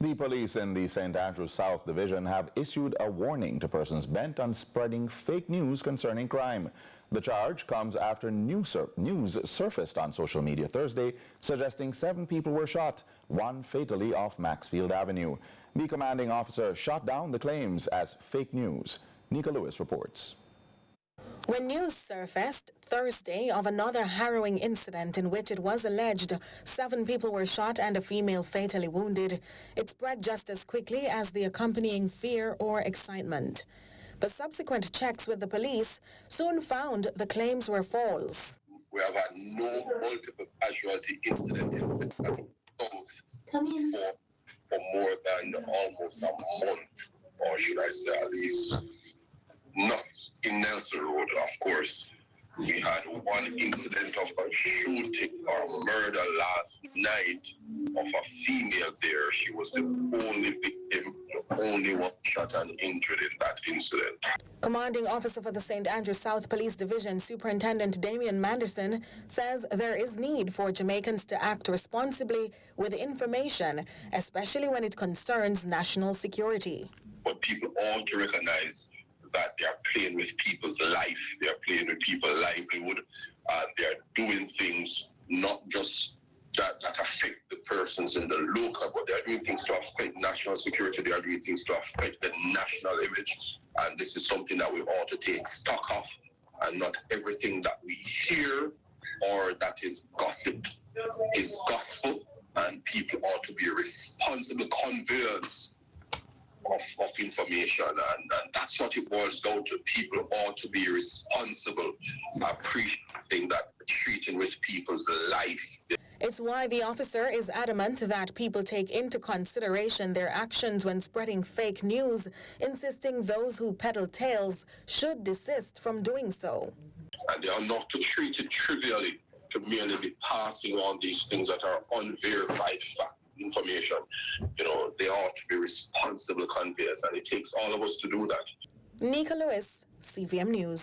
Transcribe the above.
The police in the St. Andrews South Division have issued a warning to persons bent on spreading fake news concerning crime. The charge comes after news surfaced on social media Thursday suggesting 7 people were shot, 1 fatally off Maxfield Avenue. The commanding officer shot down the claims as fake news. Neika reports. When news surfaced Thursday of another harrowing incident in which it was alleged 7 people were shot and a female fatally wounded, it spread just as quickly as the accompanying fear or excitement. But subsequent checks with the police soon found the claims were false. We have had no multiple casualty incident in for more than almost a month, or should I say at least. Not in Nelson Road, of course. We had 1 incident of a shooting or murder last night of a female there. She was the only victim, the only one shot and injured in that incident. Commanding Officer for the St. Andrews South Police Division, Superintendent Damian Manderson, says there is need for Jamaicans to act responsibly with information, especially when it concerns national security. But people ought to recognize that they are playing with people's life, they are playing with people's livelihood, and they are doing things not just that affect the persons in the local, but they are doing things to affect national security, they are doing things to affect the national image, and this is something that we ought to take stock of, and not everything that we hear or that is gossip is gospel, and people ought to be responsible conveyors of information, and that's what it boils down to. People ought to be responsible, appreciating that treating with people's life. It's why the officer is adamant that people take into consideration their actions when spreading fake news, insisting those who peddle tales should desist from doing so. And they are not to treat it trivially, to merely be passing on these things that are unverified fact information. You know, they ought to be responsible conveyors, and it takes all of us to do that. Neika, CVM News.